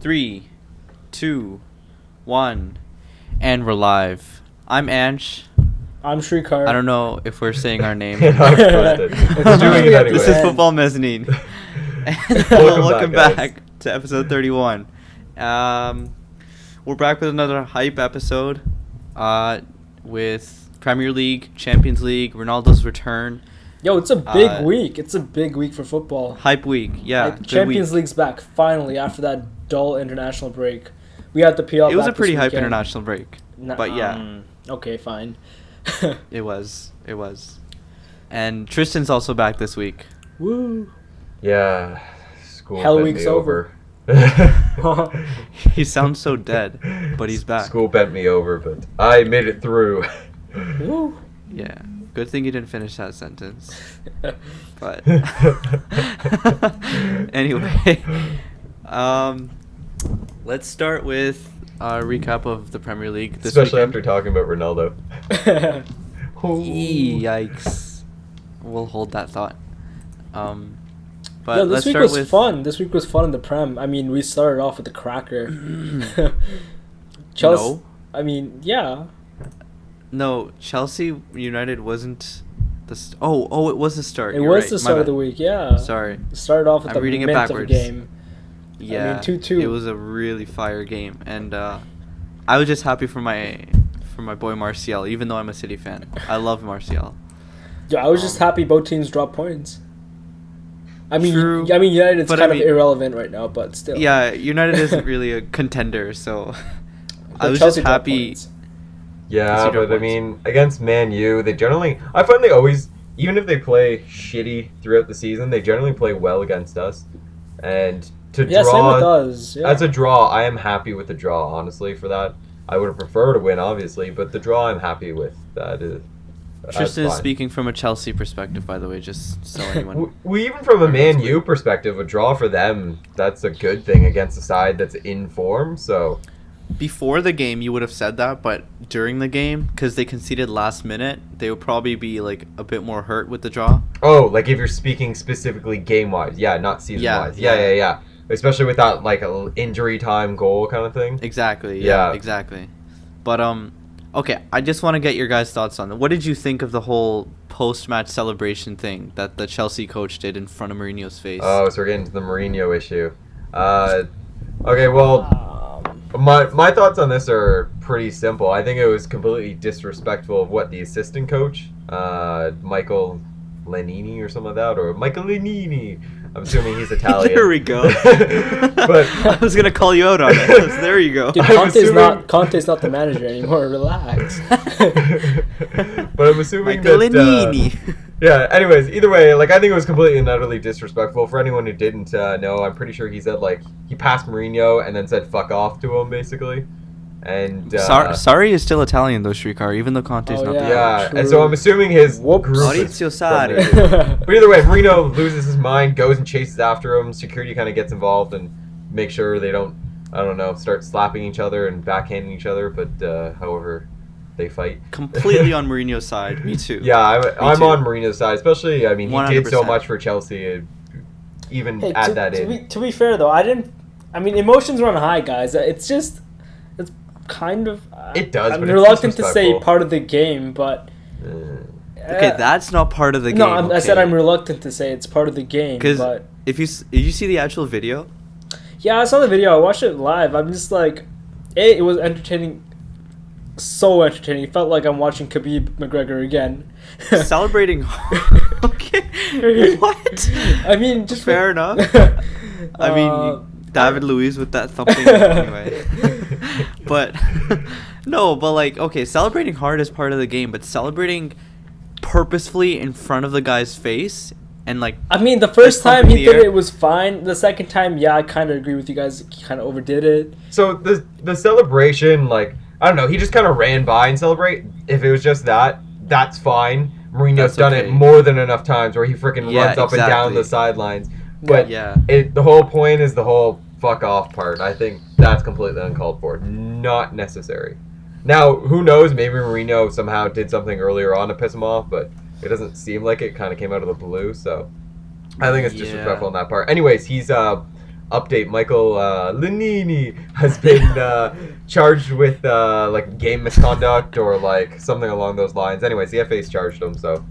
3, 2, 1, and we're live. I'm Ansh. I'm Shrikar. I don't know if we're saying our name. It's doing it anyway. This is Football Mezzanine. Welcome back to episode 31. We're back with another hype episode with Premier League, Champions League, Ronaldo's return. Yo, it's a big week. It's a big week for football. Hype week, yeah. Champions League's back finally after that dull international break. We had the PL. It was a pretty hype international break, but yeah. Okay, fine. It was. And Tristan's also back this week. Woo. Yeah. School Hell bent week's me over. He sounds so dead, but he's back. School bent me over, but I made it through. Woo. Yeah. Good thing you didn't finish that sentence. But anyway, let's start with a recap of the Premier League this Especially weekend. after talking about Ronaldo. Yikes. We'll hold that thought. But yeah, let's this week start was with fun. This week was fun in the Prem. I mean, we started off with the cracker. Chelsea. No. I mean, yeah. No, Chelsea United wasn't the it was the start. It You're was right. the start of the week. Yeah. Sorry. Started off with I'm the reading it mint of the backwards. game. Yeah, I mean, 2-2. It was a really fire game, and I was just happy for my boy Martial, even though I'm a City fan. I love Martial. Yeah, I was just happy both teams dropped points. I mean, True, United's but kind of irrelevant right now, but still. Yeah, United isn't really a contender, so I was Chelsea just happy. Yeah, but I mean, against Man U, I find they always, even if they play shitty throughout the season, they generally play well against us. And to Yeah, draw, same with us. Yeah. as a draw, I am happy with the draw, honestly, for that. I would have preferred to win, obviously, but the draw I'm happy with. Tristan is speaking from a Chelsea perspective, by the way, just so anyone... we even from a Man U perspective, a draw for them, that's a good thing against a side that's in form, so... Before the game, you would have said that, but during the game, because they conceded last minute, they would probably be like a bit more hurt with the draw. Oh, like if you're speaking specifically game-wise. Yeah, not season-wise. Yeah. Especially with that, like, injury time goal kind of thing. Exactly. Yeah. Exactly. But, okay, I just want to get your guys' thoughts on it. What did you think of the whole post-match celebration thing that the Chelsea coach did in front of Mourinho's face? Oh, so we're getting to the Mourinho issue. Okay, well... My thoughts on this are pretty simple. I think it was completely disrespectful of what the assistant coach, Michael Lanini or something like that, or Michael Lanini. I'm assuming he's Italian. There we go. But I was gonna call you out on it. There you go. Dude, Conte's not the manager anymore. Relax. But I'm assuming Michael Lanini. Yeah, anyways, either way, like, I think it was completely and utterly disrespectful. For anyone who didn't know, I'm pretty sure he said, like, he passed Mourinho and then said fuck off to him, basically. And Sorry is still Italian, though, Shrikar, even though Conte's not there. Yeah, and so I'm assuming his group is Maurizio from Sarri. there. But either way, Mourinho loses his mind, goes and chases after him. Security kind of gets involved and make sure they don't, I don't know, start slapping each other and backhanding each other, but however... they fight. Completely on Mourinho's side. Me too. Yeah, I'm too. on Mourinho's side, especially. I mean, he 100%. did so much for Chelsea. To be fair though, emotions run high, guys. It's kind of. It does. I'm but reluctant it's to say part of the game, but. Okay, that's not part of the game. No, I said I'm reluctant to say it's part of the game. Because but if you see the actual video. Yeah, I saw the video. I watched it live. I'm just like, it was entertaining. So entertaining. It felt like I'm watching Khabib McGregor again. Celebrating. Okay. What? I mean, just fair enough. I mean, David Luiz with that thumping anyway. But no, but like, okay, celebrating hard is part of the game, but celebrating purposefully in front of the guy's face and like. I mean, the first time he did it was fine. The second time, yeah, I kind of agree with you guys. He kind of overdid it. So the celebration, like. I don't know, he just kind of ran by and celebrate. If it was just that, that's fine. Mourinho's done it more than enough times where he freaking runs up and down the sidelines. But the whole point is the whole fuck off part. I think that's completely uncalled for. Not necessary. Now, who knows, maybe Mourinho somehow did something earlier on to piss him off, but it doesn't seem like it. Kind of came out of the blue, so I think it's disrespectful on that part. Anyways, he's update, Michael Linini has been charged with like game misconduct or like something along those lines. Anyways, the FA's charged him, so.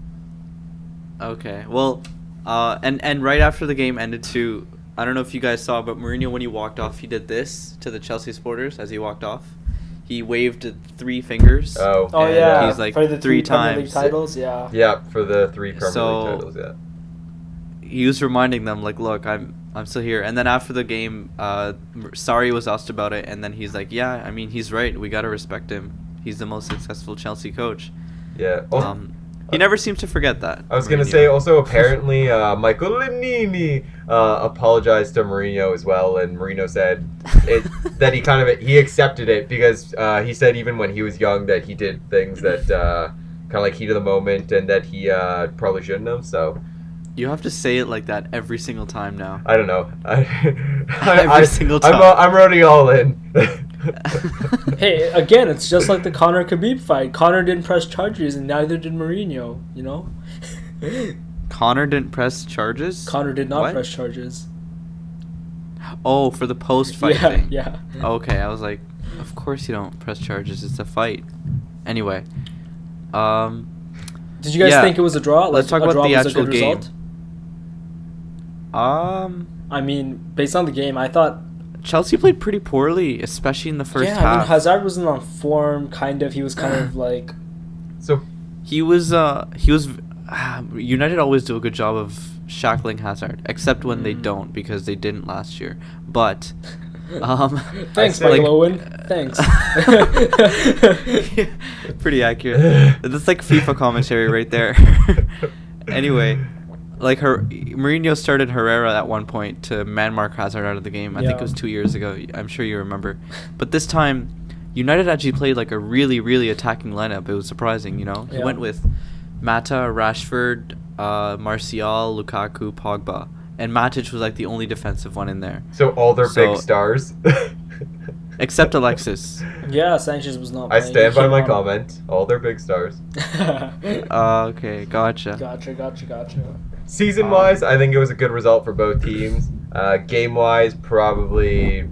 Okay, well, and right after the game ended too, I don't know if you guys saw, but Mourinho, when he walked off, he did this to the Chelsea supporters as he walked off. He waved 3 fingers. Oh yeah. He's like for the 3 Premier times. League titles, yeah. Yeah, for the 3 Premier League titles, yeah. He was reminding them, like, look, I'm still here. And then after the game, Sarri was asked about it, and then he's like, yeah, I mean, he's right. We got to respect him. He's the most successful Chelsea coach. Yeah. He never seems to forget that. I was going to say, also, apparently, Michael Linini apologized to Mourinho as well, and Mourinho said that he accepted it because he said even when he was young that he did things that kind of like heat of the moment and that he probably shouldn't have, so... You have to say it like that every single time now. I don't know. Every single time. I'm running all in. Hey, again, it's just like the Conor Khabib fight. Conor didn't press charges, and neither did Mourinho. You know. Conor didn't press charges. Conor did not What? press charges. Oh, for the post-fight thing. Yeah. Okay, I was like, of course you don't press charges. It's a fight. Anyway, Did you guys think it was a draw? Let's talk a about draw the was actual a good game. result? I mean, based on the game, I thought Chelsea played pretty poorly, especially in the first half. I mean, Hazard wasn't on form. Kind of, he was kind of like. So he was. United always do a good job of shackling Hazard, except when they don't, because they didn't last year. But. Thanks, Michael Owen. Thanks. Pretty accurate. That's like FIFA commentary right there. Anyway, like Mourinho started Herrera at one point to man-mark Hazard out of the game. I think it was 2 years ago. I'm sure you remember. But this time, United actually played like a really, really attacking lineup. It was surprising, you know. He went with Mata, Rashford, Martial, Lukaku, Pogba. And Matic was like the only defensive one in there. So all their big stars. Except Alexis. Yeah, Sanchez was not I playing. stand by my comment. All their big stars. Okay, gotcha. Gotcha. Season-wise, I think it was a good result for both teams. Game-wise, probably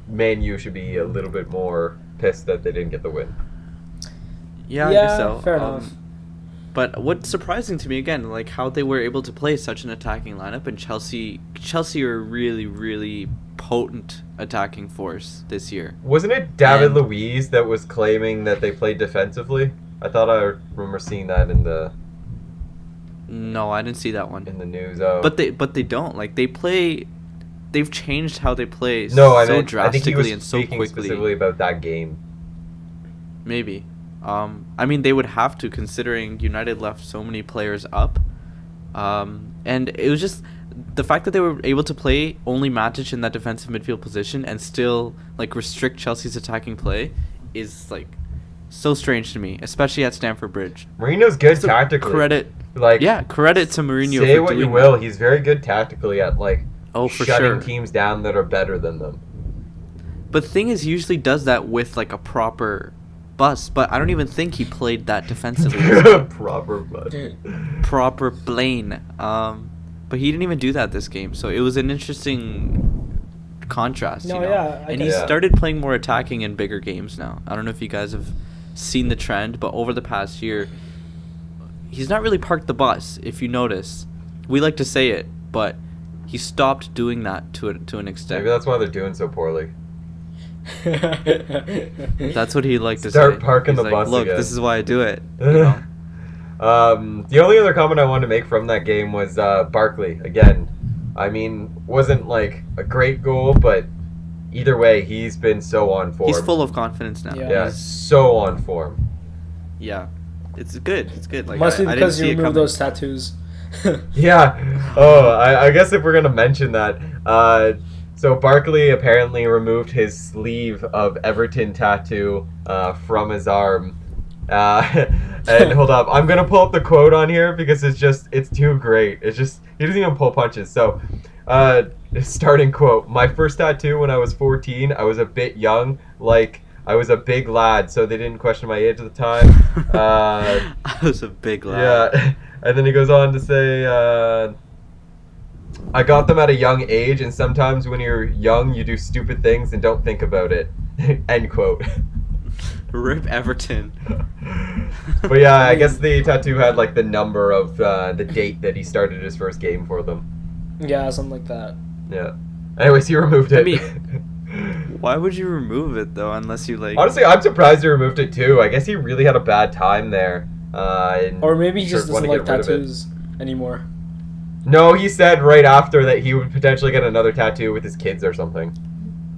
Man U should be a little bit more pissed that they didn't get the win. Yeah, I guess so. Fair enough. But what's surprising to me, again, like how they were able to play such an attacking lineup, and Chelsea are a really, really potent attacking force this year. Wasn't it David Luiz that was claiming that they played defensively? I thought I remember seeing that in the... No, I didn't see that one. In the news, oh. But they don't. Like, they've changed how they play drastically I think he was and so quickly. specifically about that game. Maybe. I mean, they would have to, considering United left so many players up. And it was just the fact that they were able to play only Matic in that defensive midfield position and still like restrict Chelsea's attacking play is like so strange to me, especially at Stamford Bridge. Mourinho's good tactically. Credit to Mourinho. Say what you will, he's very good tactically at like shutting teams down that are better than them. But the thing is, he usually does that with like a proper bus, but I don't even think he played that defensively. Proper bus. Proper plane. But he didn't even do that this game, so it was an interesting contrast. He started playing more attacking in bigger games now. I don't know if you guys have seen the trend, but over the past year, he's not really parked the bus, if you notice. We like to say it, but he stopped doing that to an extent. Maybe that's why they're doing so poorly. That's what he'd like to say. Start parking the bus Look, again. this is why I do it. You know? The only other comment I wanted to make from that game was Barkley. Again, I mean, wasn't like a great goal, but either way, he's been so on form. He's full of confidence now. Yeah, so on form. Yeah, it's good. It's good. Like, must be because you removed those coming. tattoos. Yeah. Oh, I guess if we're gonna mention that, so Barkley apparently removed his sleeve of Everton tattoo from his arm. And hold up, I'm gonna pull up the quote on here because it's too great. It's just he doesn't even pull punches. So, starting quote: "My first tattoo when I was 14. I was a bit young, like I was a big lad, so they didn't question my age at the time." I was a big lad. Yeah, and then he goes on to say, I got them at a young age, and sometimes when you're young, you do stupid things and don't think about it. End quote. Rip Everton. But yeah, I guess the tattoo had like the number of the date that he started his first game for them. Yeah, something like that. Yeah. Anyways, he removed it. I mean, why would you remove it though, unless you like? Honestly, I'm surprised he removed it too. I guess he really had a bad time there. Or maybe he just doesn't like tattoos anymore. No, he said right after that he would potentially get another tattoo with his kids or something.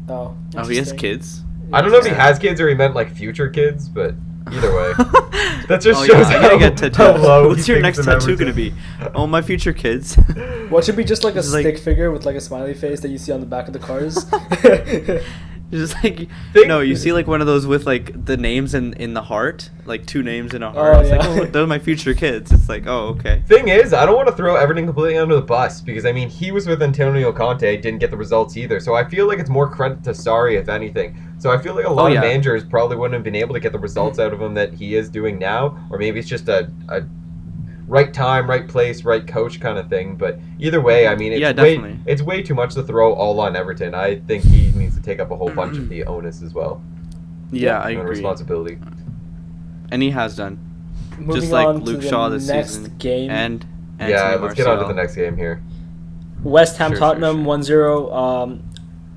Oh, he has kids? I don't know if he has kids or he meant like future kids, but either way. That just yeah, shows I gotta get tattoos. low What's your next tattoo gonna be? Oh, my future kids. What should be just like a Just like- stick figure with like a smiley face that you see on the back of the cars? Just like you see like one of those with like the names in the heart, like two names in a heart. Oh, It's like, yeah. oh, those are my future kids. It's like, oh, okay. Thing is, I don't want to throw everything completely under the bus because I mean he was with Antonio Conte, didn't get the results either. So I feel like it's more credit to Sarri if anything. So I feel like a lot of managers probably wouldn't have been able to get the results out of him that he is doing now, or maybe it's just a right time, right place, right coach kind of thing. But either way, I mean, it's way too much to throw all on Everton. I think he needs to take up a whole bunch of the onus as well. Yeah, I agree. Responsibility. And he has done. Moving just like on Luke to Shaw the this next season. game. And yeah, let's get on to the Martial. next game here. West Ham Sure, Tottenham sure. 1-0.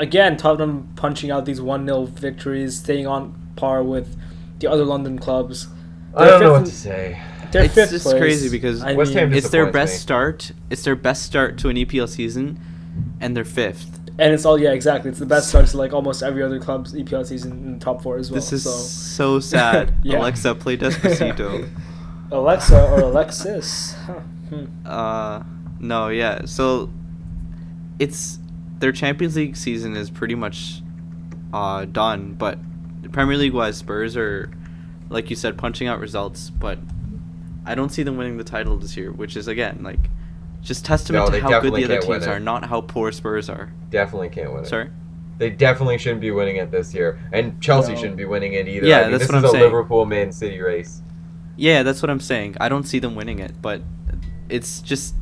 Again, Tottenham punching out these 1-0 victories, staying on par with the other London clubs. I don't know what to say. They're It's fifth just place. crazy because West Ham it's their disappoints best me. start. It's their best start to an EPL season, and they're fifth. And it's all, yeah, exactly. It's the best start to like almost every other club's EPL season in the top four as well. This is so sad. Yeah. Alexa, play Despacito. Alexa or Alexis. Huh. No, yeah. So it's their Champions League season is pretty much done, but the Premier League wise, Spurs are, like you said, punching out results, but I don't see them winning the title this year, which is again like just testament to how good the other teams are, not how poor Spurs are. Definitely can't win it. Sorry? They definitely shouldn't be winning it this year, and Chelsea shouldn't be winning it either. Yeah, I mean, that's this what is I'm a saying. Liverpool-Man City race. Yeah, that's what I'm saying. I don't see them winning it, but it's just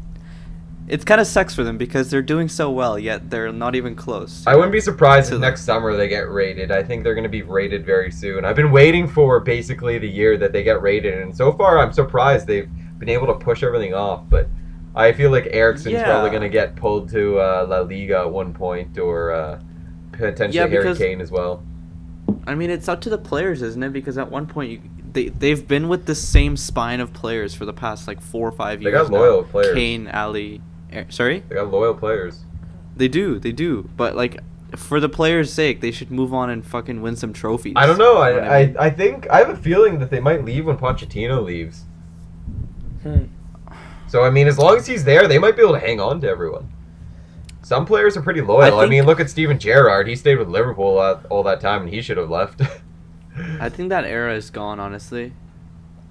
it kind of sucks for them because they're doing so well, yet they're not even close. I wouldn't be surprised if to next summer they get rated. I think they're going to be rated very soon. I've been waiting for basically the year that they get rated, and so far I'm surprised they've been able to push everything off, but I feel like Eriksen's probably going to get pulled to La Liga at one point, or potentially Harry Kane as well. I mean, it's up to the players, isn't it? Because at one point, they've been with the same spine of players for the past, like, 4 or 5 years. They got loyal players. Kane, Ali... Sorry? They got loyal players. They do. But, like, for the players' sake, they should move on and fucking win some trophies. I don't know. You know what I mean? I think... I have a feeling that they might leave when Pochettino leaves. So, I mean, as long as he's there, they might be able to hang on to everyone. Some players are pretty loyal. I mean, look at Steven Gerrard. He stayed with Liverpool all that time, and he should have left. I think that era is gone, honestly.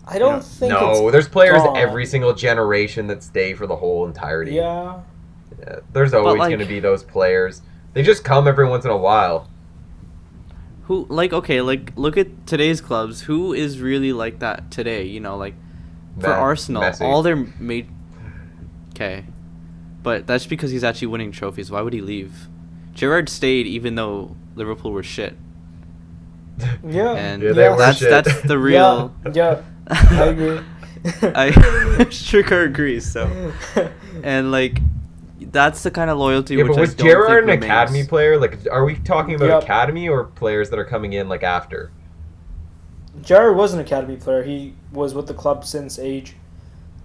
I don't think No, there's players gone. every single generation that stay for the whole entirety. Yeah. There's always like- going to be those players. They just come every once in a while. Who, like, okay, like, look at today's clubs. Who is really like that today? You know, like, for Arsenal, Messi. all their made... Okay. But that's because he's actually winning trophies. Why would he leave? Gerrard stayed even though Liverpool were shit. Yeah. And Yeah, they were that's shit. the real... Yeah. I agree. I Stricker agrees, so... And, like, that's the kind of loyalty Yeah, which but was I don't Gerrard an think academy remains. player? Like, are we talking about Yep. academy or players that are coming in, like, after? Jared was an academy player. He was with the club since age,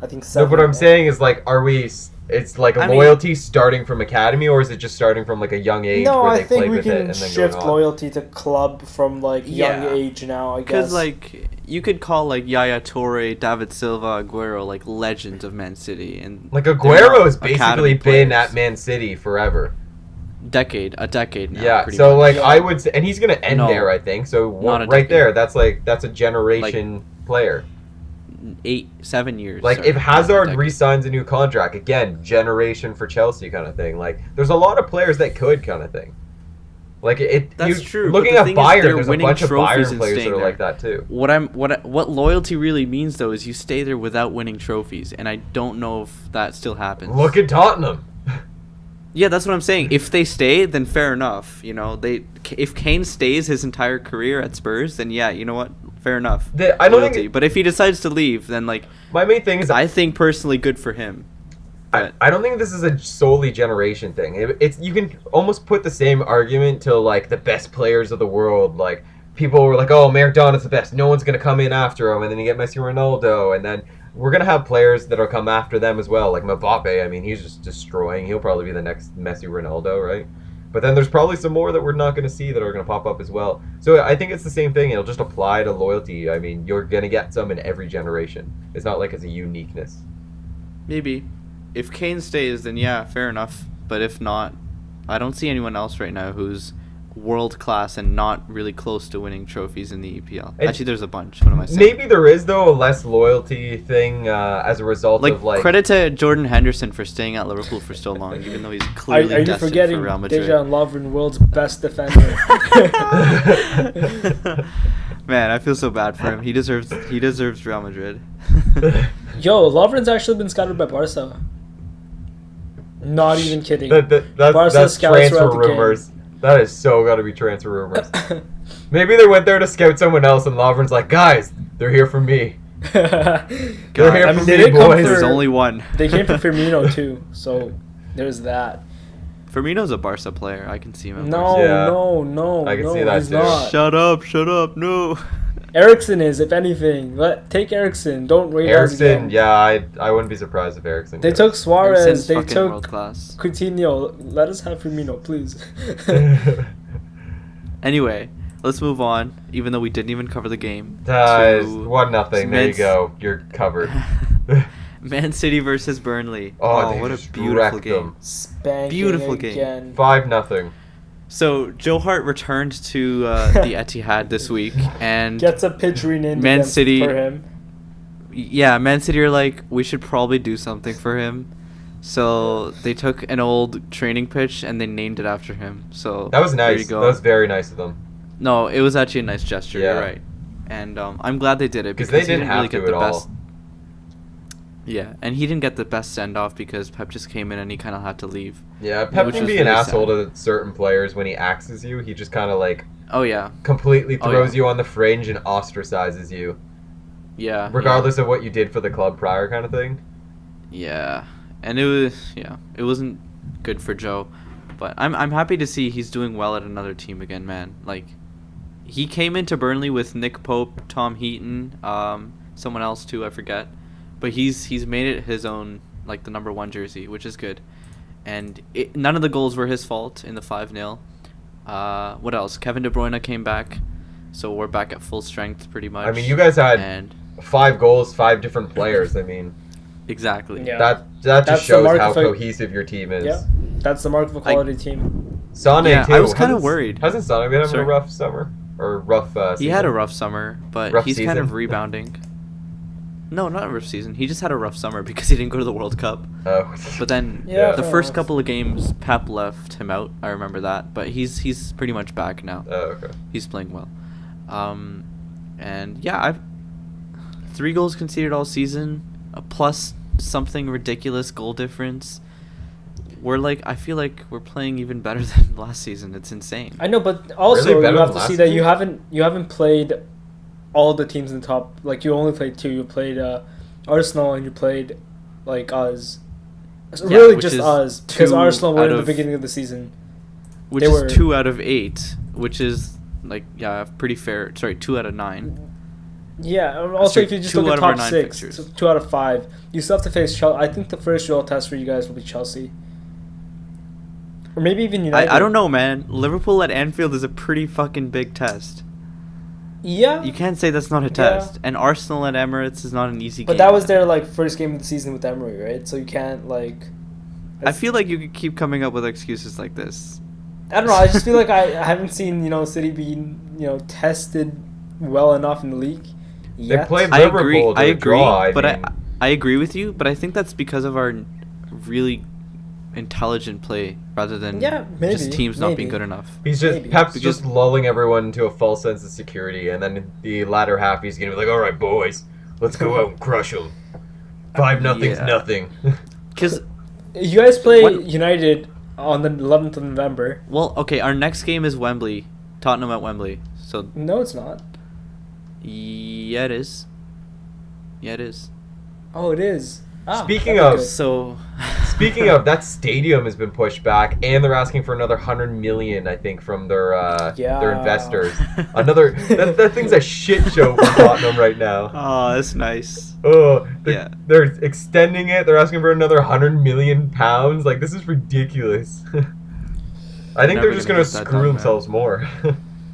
I think, 7. No, what I'm saying is, like, are we... It's like a I mean- loyalty starting from academy, or is it just starting from, like, a young age No, where I they think play we with it can and then shift going on? loyalty to club from, like, young Yeah. age now, I guess. Because, like, you could call, like, Yaya Toure, David Silva, Aguero, like, legends of Man City. And Like, they're Aguero not has basically academy been players. at Man City forever. A decade now. Yeah, pretty so much. like Yeah. I would say, and he's gonna end No, there, I think. So not a right decade. there, that's a generation player. 7 years. Like sorry, if not a Hazard decade. re-signs a new contract, again, generation for Chelsea kind of thing. Like there's a lot of players that could kind of thing. Like That's true, but Looking the at thing is Bayern, they're there's a winning bunch of trophies Bayern and players that staying are there. like that too. What loyalty really means though is you stay there without winning trophies, and I don't know if that still happens. Look at Tottenham. Yeah, that's what I'm saying. If they stay, then fair enough. You know, if Kane stays his entire career at Spurs, then yeah, you know what? Fair enough. I don't think. But if he decides to leave, then like my main thing is I think personally good for him. I don't think this is a solely generation thing. It's you can almost put the same argument to like the best players of the world. Like people were like, "Oh, Maradona's the best. No one's gonna come in after him," and then you get Messi, Ronaldo, and then we're gonna have players that'll come after them as well. Like Mbappe, I mean, he's just destroying. He'll probably be the next Messi, Ronaldo, right? But then there's probably some more that we're not gonna see that are gonna pop up as well. So I think it's the same thing. It'll just apply to loyalty. I mean, you're gonna get some in every generation. It's not like it's a uniqueness. Maybe. If Kane stays, then yeah, fair enough. But if not, I don't see anyone else right now who's world class and not really close to winning trophies in the EPL. Actually, there's a bunch. What am I saying? Maybe there is though a less loyalty thing as a result of like. Credit to Jordan Henderson for staying at Liverpool for so long, even though he's clearly destined for Real Madrid. Dejan Lovren, world's best defender? Man, I feel so bad for him. He deserves Real Madrid. Yo, Lovren's actually been scouted by Barca. Not even kidding. That's transfer rumors. That is so gotta be transfer rumors. Maybe they went there to scout someone else, and Lovren's like, guys, they're here for me. They're here for me, boys. There's only one. They came for Firmino too, so there's that. Firmino's a Barca player. I can see him. No. I can see that too. Not. Shut up, no. Ericsson is, if anything. Take Ericsson. Don't rate Ericsson, yeah, I wouldn't be surprised if Ericsson. They took Suarez. They took world-class. Coutinho. Let us have Firmino, please. Anyway, let's move on. Even though we didn't even cover the game. 1-0. There you go. You're covered. Man City versus Burnley. Oh, what a beautiful game. Beautiful game. 5-0. So Joe Hart returned to the Etihad this week and gets a pitch renamed Man City for him. Yeah, Man City are like, we should probably do something for him. So they took an old training pitch and they named it after him. So that was nice. That was very nice of them. No, it was actually a nice gesture. Yeah. You're right. And I'm glad they did it because they didn't have to at all. Yeah, and he didn't get the best send-off because Pep just came in and he kind of had to leave. Yeah, Pep can be an asshole to certain players when he axes you. He just kind of like... Oh, yeah. Completely throws you on the fringe and ostracizes you. Yeah. Regardless of what you did for the club prior kind of thing. Yeah. And it wasn't good for Joe. But I'm happy to see he's doing well at another team again, man. Like, he came into Burnley with Nick Pope, Tom Heaton, someone else too, I forget. But he's made it his own, like the number 1 jersey, which is good. And none of the goals were his fault in the 5-0. What else? Kevin De Bruyne came back, so we're back at full strength pretty much. I mean, you guys had 5 goals, 5 different players. I mean, exactly. Yeah. That just shows how cohesive your team is. Yeah, that's the mark of a quality team. Sane too. I was kind of worried. Hasn't Sane been having a rough summer or rough season? He had a rough summer, but he's kind of rebounding. No, not a rough season. He just had a rough summer because he didn't go to the World Cup. Oh. But then the first couple of games, Pep left him out. I remember that. But he's pretty much back now. Oh, okay. He's playing well. And yeah, I've 3 goals conceded all season, a plus something ridiculous goal difference. I feel like we're playing even better than last season. It's insane. I know, but also you have to see that you haven't played all the teams in the top. Like, you only played 2. You played Arsenal and you played like us. Really just us, because Arsenal were in the beginning of the season. Which is 2 out of 8, which is pretty fair. Sorry, 2 out of 9. Yeah. Also, if you just look at top 6, so 2 out of 5, you still have to face Chelsea. I think the first real test for you guys will be Chelsea, or maybe even United. I don't know, man. Liverpool at Anfield is a pretty fucking big test. Yeah. You can't say that's not a test. Yeah. And Arsenal at Emirates is not an easy game. But that was their first game of the season with Emery, right? So you can't I feel like you could keep coming up with excuses like this. I don't know. I just feel like I haven't seen City being tested well enough in the league yet. They played Liverpool to draw. I agree with you, but I think that's because of our really intelligent play rather than just teams not being good enough. Pep's just lulling everyone into a false sense of security, and then in the latter half he's gonna be like, all right, boys, let's go out and crush them. 5-0's nothing. Because you guys play United on the 11th of November. Well, okay, our next game is Wembley. Tottenham at Wembley. So no, it's not. Yeah, it is. Yeah, it is. Oh, it is. Speaking of that stadium has been pushed back, and they're asking for another 100 million, I think, from their investors. That thing's a shit show for Tottenham right now. Oh, that's nice. Oh, they're extending it. They're asking for another 100 million pounds. Like, this is ridiculous. I think they're just gonna screw themselves more.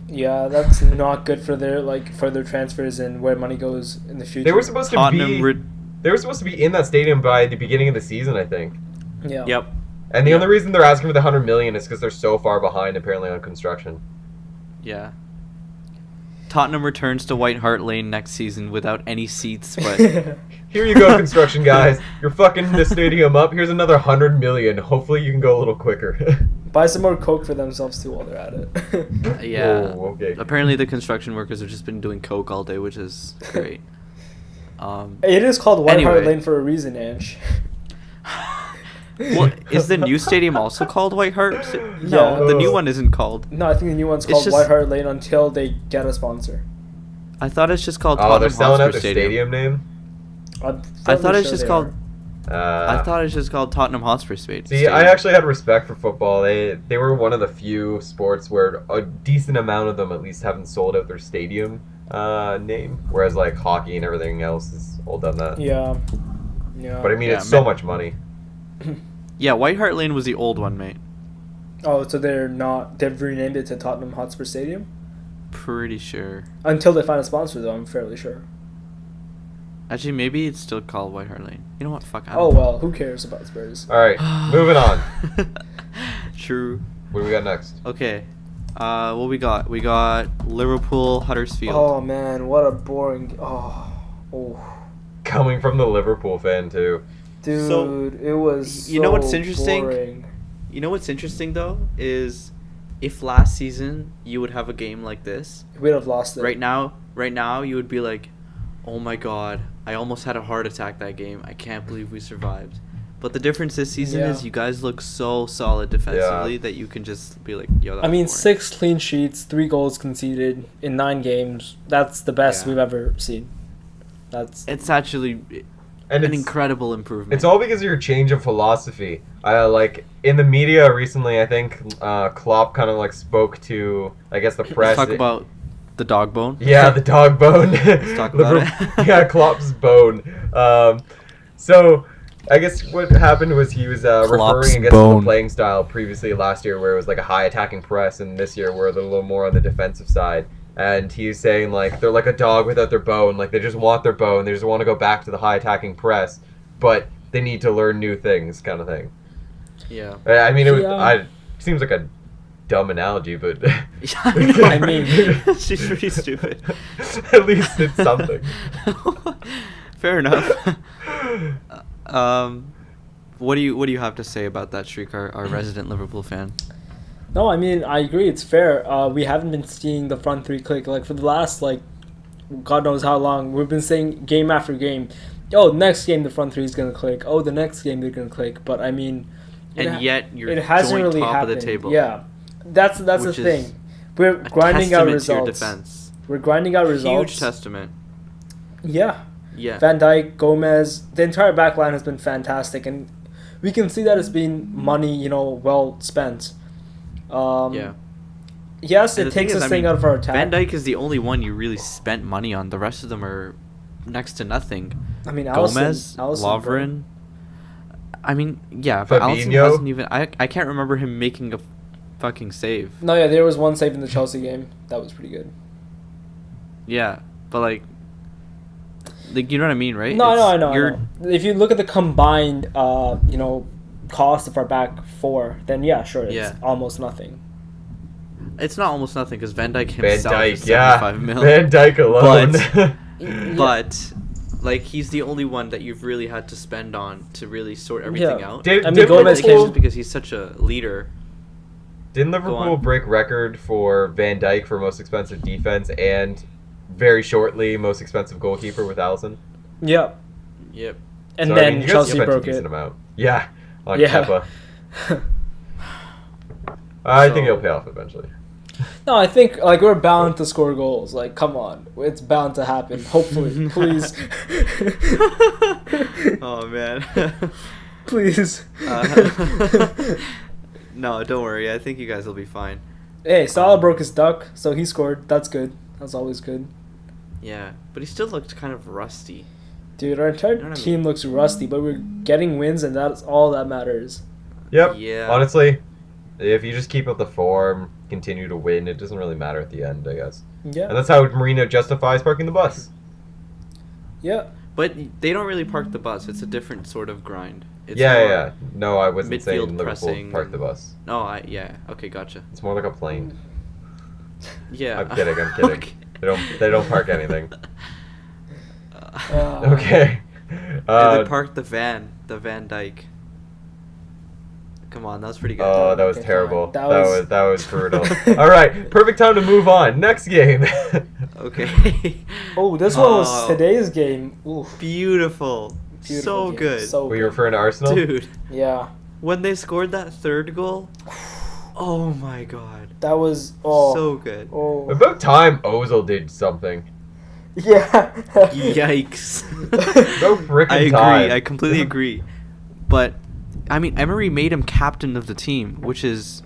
Yeah, that's not good for their further transfers and where money goes in the future. They were supposed to be in that stadium by the beginning of the season, I think. Yeah. Yep. And the only reason they're asking for the 100 million is because they're so far behind, apparently, on construction. Yeah. Tottenham returns to White Hart Lane next season without any seats, but here you go, construction guys. You're fucking the stadium up. Here's another 100 million. Hopefully, you can go a little quicker. Buy some more Coke for themselves too while they're at it. Yeah. Oh, okay. Apparently, the construction workers have just been doing Coke all day, which is great. It is called White Hart Lane for a reason, Ange. Well, is the new stadium also called White Hart? No, the new one isn't called. No, I think the new one's called White Hart Lane until they get a sponsor. I thought it's just called Tottenham they're selling Hotspur out their stadium name? I thought it's just called... I thought it's just called Tottenham Hotspur Stadium. See, I actually had respect for football. They were one of the few sports where a decent amount of them at least haven't sold out their stadium name, whereas like hockey and everything else has all done that. Yeah. But I mean, it's so much money. Yeah, White Hart Lane was the old one, mate. Oh, so they've renamed it to Tottenham Hotspur Stadium? Pretty sure. Until they find a sponsor, though, I'm fairly sure. Actually, maybe it's still called White Hart Lane. You know what? Fuck. Well, who cares about Spurs? All right, moving on. True. What do we got next? Okay. What we got? We got Liverpool, Huddersfield. Oh man, what a boring. Oh. Coming from the Liverpool fan too. Dude, it was. You know what's interesting? Boring. You know what's interesting though is, if last season you would have a game like this, we'd have lost it. Right now you would be like, oh my god, I almost had a heart attack that game. I can't believe we survived. But the difference this season is you guys look so solid defensively that you can just be like, yo, that was boring. 6 clean sheets, 3 goals conceded in 9 games. That's the best we've ever seen. It's actually an incredible improvement. It's all because of your change of philosophy. Like in the media recently, I think Klopp kind of like spoke to, I guess, the press. Let's talk about the dog bone. Yeah, the dog bone. Let's talk about it. Yeah, Klopp's bone. So I guess what happened was he was referring against the playing style previously last year, where it was like a high attacking press, and this year where they're a little more on the defensive side. And he's saying like they're like a dog without their bone. Like they just want their bone. They just want to go back to the high attacking press, but they need to learn new things, kind of thing. Yeah. I mean, it seems like a dumb analogy, but I mean, she's pretty stupid. At least it's something. Fair enough. What do you have to say about that, Shriek, our resident Liverpool fan? No, I mean, I agree. It's fair. We haven't been seeing the front three click like for the last God knows how long. We've been saying game after game, oh, next game the front three is gonna click. Oh, the next game they're gonna click. But I mean, yet you're it hasn't joint really top happened. of the table. Yeah, that's the thing. We're grinding out results. We're grinding out results. Huge testament. Yeah. Yeah. Van Dijk, Gomez, the entire back line has been fantastic, and we can see that as being money, well spent. Yes, it takes this thing out of our attack. Van Dijk is the only one you really spent money on. The rest of them are next to nothing. I mean, Gomez, Lovren. I mean, yeah, but Alisson hasn't even. I can't remember him making a fucking save. No, yeah, there was one save in the Chelsea game that was pretty good. Yeah, but you know what I mean, right? No, I know. If you look at the combined, cost of our back four, then yeah, sure, it's almost nothing. It's not almost nothing because Van Dijk himself is 75 million. Van Dijk alone. But he's the only one that you've really had to spend on to really sort everything out. Gomez just because he's such a leader. Didn't Liverpool break record for Van Dijk for most expensive defense and very shortly most expensive goalkeeper with Alisson? Yep. Yep. And then Chelsea broke it. Amount. Yeah. On Kepa. I think it'll pay off eventually. No, I think like we're bound to score goals. Like, come on, it's bound to happen. Hopefully, please. Oh man. Please. No, don't worry. I think you guys will be fine. Hey, Salah broke his duck, so he scored. That's good. That's always good. Yeah, but he still looked kind of rusty. Dude, our entire team looks rusty, but we're getting wins, and that's all that matters. Yep. Yeah. Honestly, if you just keep up the form, continue to win, it doesn't really matter at the end, I guess. Yeah. And that's how Mourinho justifies parking the bus. Yeah. But they don't really park the bus. It's a different sort of grind. It's yeah. No, I wasn't saying Liverpool pressing. park the bus. No, okay, gotcha. It's more like a plane. Yeah. I'm kidding. Okay. They don't park anything. Okay. Okay. They parked the Van Dyke. Come on, that was pretty good. Oh, that was terrible. Fine. That was brutal. All right, perfect time to move on. Next game. Okay. Oh, this one was today's game. Ooh. Beautiful. So game. good. So Were you referring to Arsenal? Dude. Yeah. When they scored that third goal, oh my god. That was so good. Oh. About time Ozil did something. Yeah. Yikes. No freaking I agree. time. I completely agree. But I mean, Emery made him captain of the team, which is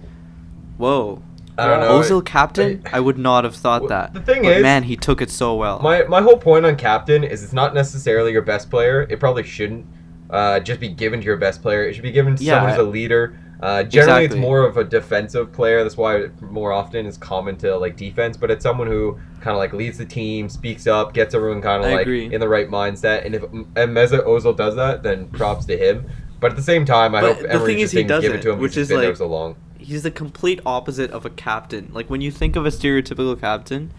whoa. I don't know. Ozil captain? I would not have thought that. The thing but is, man, he took it so well. My whole point on captain is it's not necessarily your best player. It probably shouldn't just be given to your best player. It should be given to someone who's a leader. Generally, it's more of a defensive player. That's why it more often is common to like defense. But it's someone who kind of like leads the team, speaks up, gets everyone kind of like in the right mindset. And if Mesut Ozil does that, then props to him. But at the same time, I hope Emery just didn't give it to him because he's been there so long. He's the complete opposite of a captain. Like, when you think of a stereotypical captain,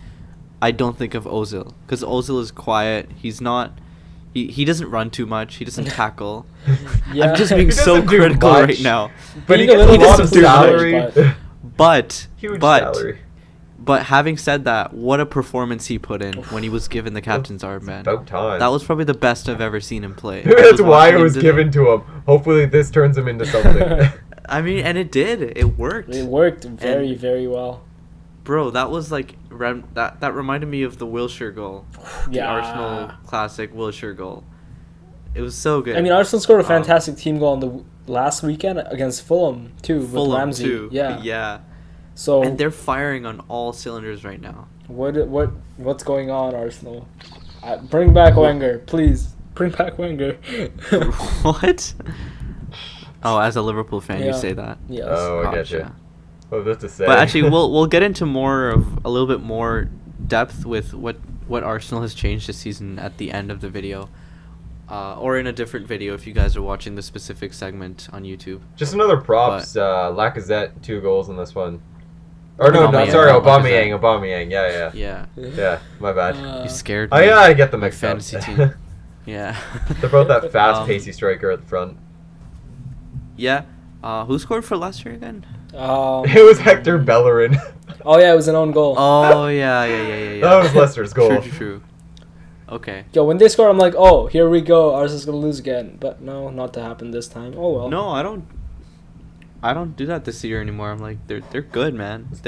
I don't think of Ozil. Because Ozil is quiet. He's not... He doesn't run too much. He doesn't tackle. Yeah. I'm just being so critical right now. But he gets a lot of salary. But... Huge salary. But having said that, what a performance he put in when he was given the captain's armband. About time. That was probably the best I've ever seen him play. That's why it was given to him. Hopefully this turns him into something. I mean, and it did. It worked. It worked very, very well. Bro, that was like... That reminded me of the Wilshere goal. The Arsenal classic Wilshere goal. It was so good. I mean, Arsenal scored a fantastic team goal on the last weekend against Fulham, too, with Ramsey. Too. Yeah. Yeah. So, and they're firing on all cylinders right now. What's going on, Arsenal? Bring back Wenger, please. Bring back Wenger. What? Oh, as a Liverpool fan, you say that. Yes. Oh, I get you. What was to say? But actually, we'll get into a little bit more depth with what Arsenal has changed this season at the end of the video, or in a different video if you guys are watching the specific segment on YouTube. Just another props. Lacazette 2 goals in this one. Or no, sorry, Aubameyang. Yeah, my bad. You scared me. Oh yeah, I get the mixed fantasy up. team. Yeah. They're both that fast, pacey striker at the front. Yeah. Who scored for Leicester again? It was Hector Bellerin. Oh yeah, it was an own goal. Oh yeah. That was Leicester's goal. True. Okay. Yo, when they score, I'm like, oh, here we go. Arsenal's gonna lose again. But no, not to happen this time. Oh well. No, I don't do that this year anymore. I'm like, they're good, man. It's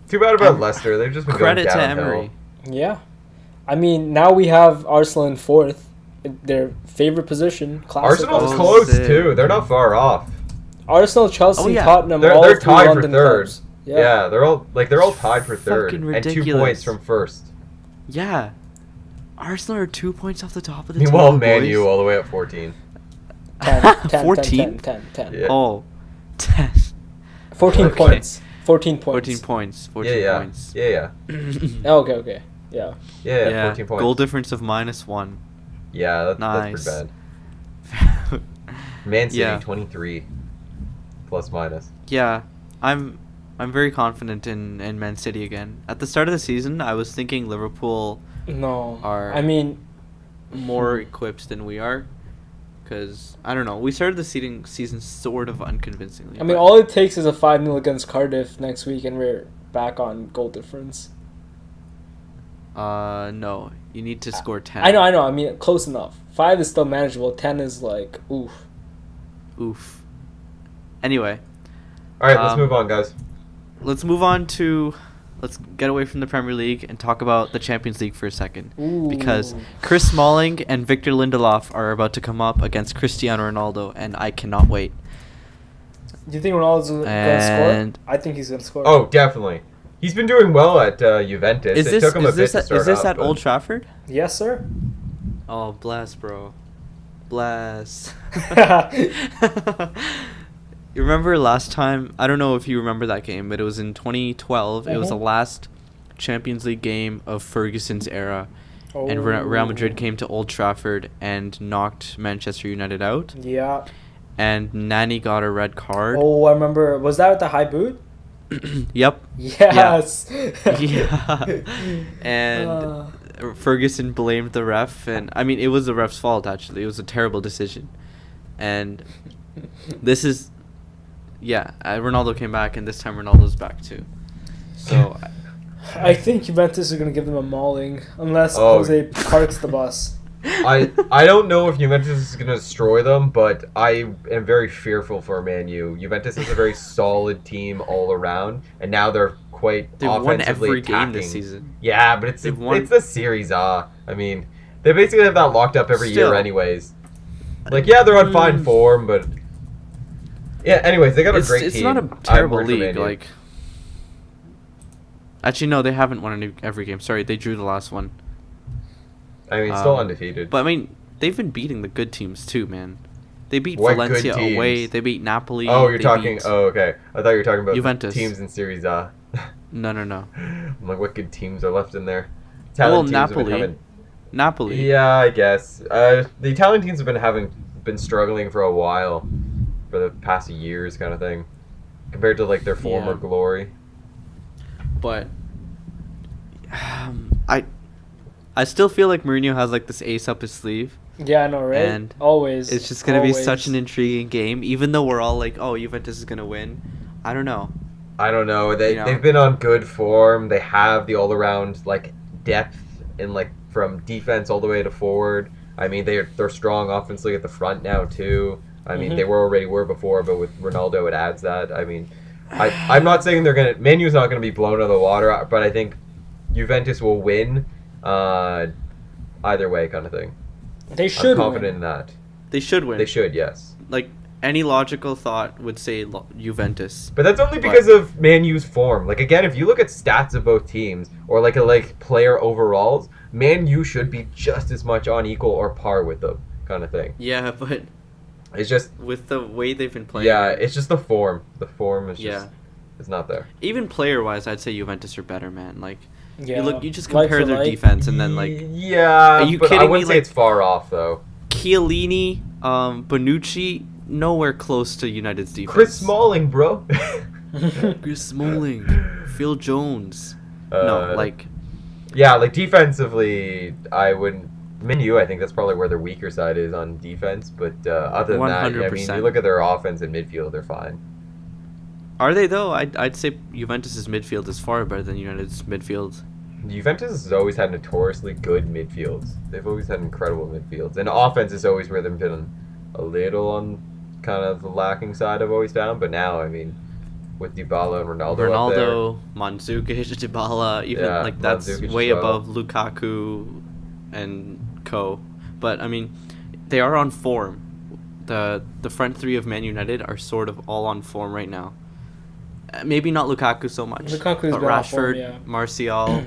too bad about Leicester. They've just been credit going to downhill. Emery. Yeah, I mean, now we have Arsenal in 4th, their favorite position. Arsenal's close too. They're not far off. Arsenal, Chelsea, Tottenham, they're tied for 3rd. Clubs. Yeah, they're all tied for 3rd and 2 points from 1st. Yeah, Arsenal are 2 points off the top of the table. Meanwhile, Man U all the way at 14. 10, 14? 10. Yeah. Oh, 10. 14 points. 14 points. 14 points. 14 points. Yeah. Okay. Yeah. 14 points. Goal difference of -1. Yeah, nice. That's pretty bad. Man City 23 plus minus. Yeah, I'm very confident in Man City again. At the start of the season, I was thinking Liverpool are more equipped than we are. Because, I don't know, we started the season sort of unconvincingly. I mean, all it takes is a 5-0 against Cardiff next week, and we're back on goal difference. No. You need to score 10. I know. I mean, close enough. 5 is still manageable. 10 is like, oof. Oof. Anyway, All right, let's move on, guys. Let's move on to... Let's get away from the Premier League and talk about the Champions League for a second. Ooh. Because Chris Smalling and Victor Lindelof are about to come up against Cristiano Ronaldo, and I cannot wait. Do you think Ronaldo's going to score? I think he's going to score. Oh, definitely. He's been doing well at Juventus. It took him a bit to start Is this out, at Old Trafford? Yes, sir. Oh, bless, bro. Bless. You remember last time? I don't know if you remember that game, but it was in 2012. It was the last Champions League game of Ferguson's era. Oh. And Real Madrid came to Old Trafford and knocked Manchester United out. Yeah. And Nani got a red card. Oh, I remember. Was that with the high boot? Yep. Yes. Yeah. And Ferguson blamed the ref. And, I mean, it was the ref's fault, actually. It was a terrible decision. And this is... Yeah, Ronaldo came back, and this time Ronaldo's back too. So, I think Juventus are going to give them a mauling, unless Jose parks the bus. I don't know if Juventus is going to destroy them, but I am very fearful for Man U. Juventus is a very solid team all around, and now they're quite They've offensively won every attacking. game this season. Yeah, but it's the Series A. I mean, they basically have that locked up every year anyways. Like, yeah, they're on fine form, but... Yeah, anyways, they got a great team. It's not a terrible league. Like, actually, no, they haven't won every game. Sorry, they drew the last one. I mean, still undefeated. But, I mean, they've been beating the good teams, too, man. They beat Valencia away. They beat Napoli. Oh, you're talking... Oh, okay. I thought you were talking about Juventus. Teams in Series A. No. I'm like, what good teams are left in there? Well, Napoli. Yeah, I guess. The Italian teams have been struggling for a while. For the past years, kind of thing, compared to like their former glory. But I still feel like Mourinho has like this ace up his sleeve. Yeah, I know, right? And always, it's just gonna be such an intriguing game. Even though we're all like, "Oh, Juventus is gonna win," I don't know. They've been on good form. They have the all around like depth in like from defense all the way to forward. I mean, they're strong offensively at the front now too. I mean, they were before, but with Ronaldo, it adds that. I mean, I'm not saying Man U's not going to be blown out of the water, but I think Juventus will win either way kind of thing. They should I'm confident in that. They should win. They should, yes. Like, any logical thought would say Juventus. But that's only because of Man U's form. Like, again, if you look at stats of both teams, or like player overalls, Man U should be just as much on equal or par with them kind of thing. Yeah, but... It's just with the way they've been playing. Yeah, it's just the form. The form is just it's not there. Even player wise, I'd say Juventus are better, man. Like you just like compare their defense and then like are you kidding me? I wouldn't say it's far off though. Chiellini, Bonucci, nowhere close to United's defense. Chris Smalling, bro. Chris Smalling, Phil Jones. Defensively, I wouldn't. Man U, I think that's probably where their weaker side is on defense. But other than 100%. That, I mean, you look at their offense and midfield, they're fine. Are they, though? I'd say Juventus' midfield is far better than United's midfield. Juventus has always had notoriously good midfields. They've always had incredible midfields. And offense is always where they've been a little on kind of the lacking side, I've always found. But now, I mean, with Dybala and Ronaldo up there. Mandzukic, Dybala, even that's Mandzukic way above Lukaku and co. But I mean, they are on form. The front three of Man United are sort of all on form right now. Maybe not Lukaku so much. Lukaku's but been Rashford, on form, yeah. Martial.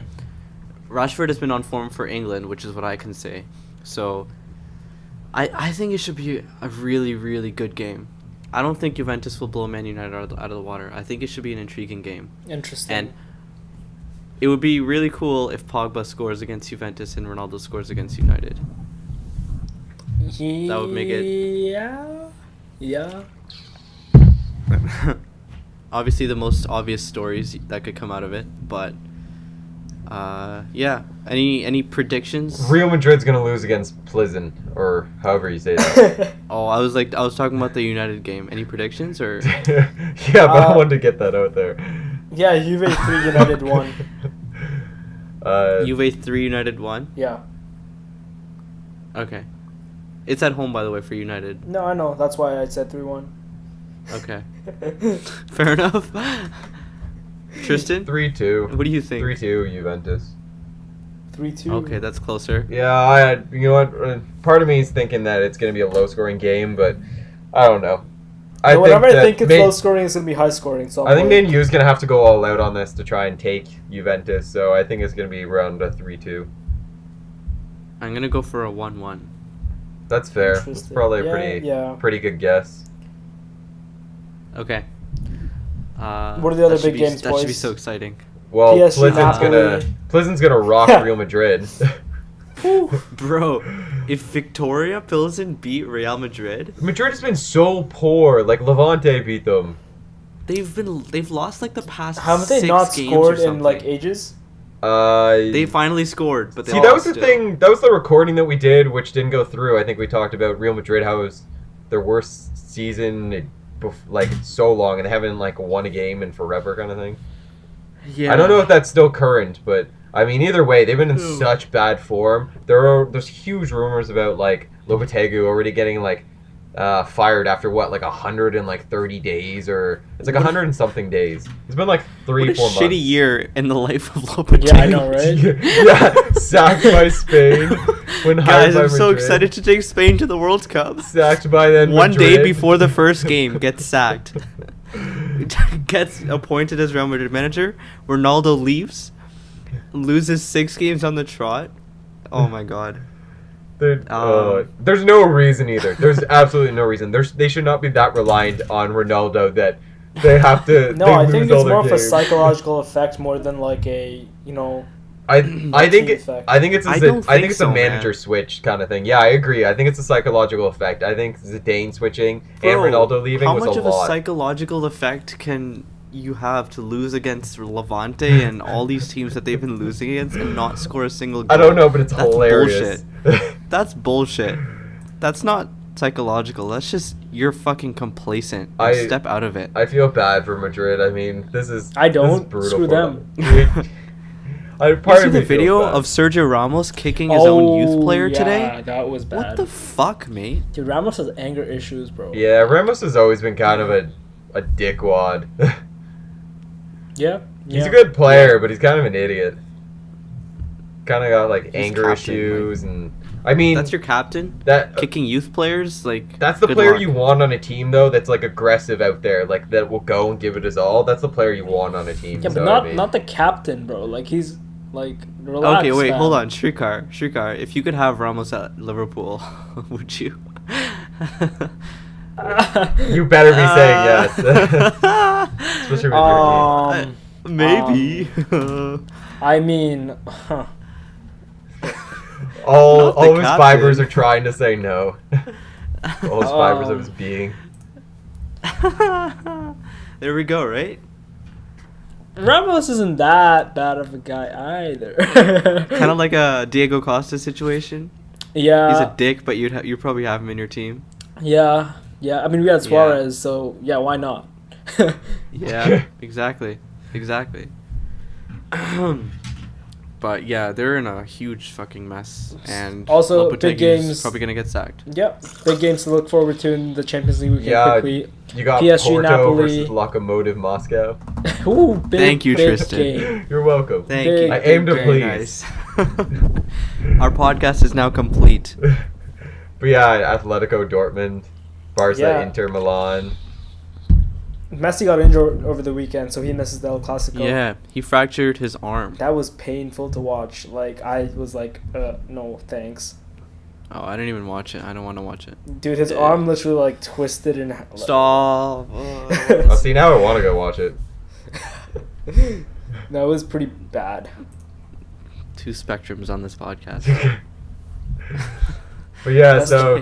Rashford has been on form for England, which is what I can say. So I think it should be a really, really good game. I don't think Juventus will blow Man United out of the water. I think it should be an intriguing game. Interesting. And it would be really cool if Pogba scores against Juventus and Ronaldo scores against United. That would make it... Yeah. Obviously the most obvious stories that could come out of it, but... Any predictions? Real Madrid's going to lose against Plzen, or however you say that. Oh, I was talking about the United game. Any predictions, or...? Yeah, but I wanted to get that out there. Yeah, Juve 3, United 1. Juve 3, United 1? Yeah. Okay. It's at home, by the way, for United. No, I know. That's why I said 3-1. Okay. Fair enough. Tristan? 3-2. What do you think? 3-2 Juventus. 3-2. Okay, that's closer. Yeah, you know what? Part of me is thinking that it's going to be a low-scoring game, but I don't know. Whenever I think it's low-scoring, it's going to be high-scoring. So I think Man U's going to have to go all out on this to try and take Juventus, so I think it's going to be around a 3-2. I'm going to go for a 1-1. That's fair. It's probably a pretty good guess. Okay. What are the other big games, boys? That should be so exciting. Well, Plizen's gonna rock Real Madrid. Bro, if Victoria Pilsen beat Real Madrid, Madrid has been so poor. Like Levante beat them. They've lost like the past. Haven't they not scored in like ages? They finally scored, but that was the thing. That was the recording that we did, which didn't go through. I think we talked about Real Madrid, how it was their worst season, like so long, and they haven't like won a game in forever, kind of thing. Yeah. I don't know if that's still current, but I mean, either way, they've been in such bad form. There's huge rumors about like Lopetegui already getting like fired after like 130 days, or it's like 100 and something days. It's been like 3-4 months. Shitty year in the life of Lopetegui. Yeah, I know, right? Yeah, sacked by Spain. Guys, I'm so excited to take Spain to the World Cup. Sacked by then. One day before the first game, gets sacked. Gets appointed as Real Madrid manager. Ronaldo leaves, loses 6 games on the trot. Oh my god. There's no reason either. There's absolutely no reason. They should not be that reliant on Ronaldo that they have to. No, I think it's more of a psychological effect more than like a I think it's a manager switch kind of thing. Yeah, I agree. I think it's a psychological effect. I think Zidane switching and Ronaldo leaving was a lot. How much of a psychological effect can you have to lose against Levante and all these teams that they've been losing against and not score a single goal? I don't know, but it's hilarious. Bullshit. That's bullshit. That's not psychological. That's just you're fucking complacent. Step out of it. I feel bad for Madrid. I mean, this is brutal. Screw them. You see the video of Sergio Ramos kicking his own youth player today? Yeah, that was bad. What the fuck, mate? Dude, Ramos has anger issues, bro. Yeah, Ramos has always been kind of a dickwad. Yeah. He's a good player, but he's kind of an idiot. Kind of got like anger issues, and I mean, that's your captain. Kicking youth players, like that's the player you want on a team, though. That's like aggressive out there, like that will go and give it his all. That's the player you want on a team. Yeah, but not the captain, bro. Like he's like relaxed. Okay, wait, hold on, Shrikar. If you could have Ramos at Liverpool, would you? You better be saying yes. Especially with your maybe. I mean, all of his fibers are trying to say no. All his fibers of his being. There we go, right? Ramos isn't that bad of a guy either. Kind of like a Diego Costa situation. Yeah. He's a dick, but you'd probably have him in your team. Yeah. I mean, we had Suarez, so yeah, why not? Yeah, exactly. But yeah, they're in a huge fucking mess, and also big games probably gonna get sacked. Yep, big games to look forward to in the Champions League weekend. Quickly. You got PSG, Porto Napoli versus Lokomotiv Moscow. Ooh, thank you, Tristan. Game. You're welcome. Thank you. I aim to please. Nice. Our podcast is now complete. But yeah, Atletico Dortmund, Barca Inter Milan. Messi got injured over the weekend, so he misses the El Clasico. Yeah, he fractured his arm. That was painful to watch. Like, I was like, no, thanks. Oh, I didn't even watch it. I don't want to watch it. Dude, his arm literally, like, twisted and... Stop. See, now I want to go watch it. That was pretty bad. 2 spectrums on this podcast. But yeah, so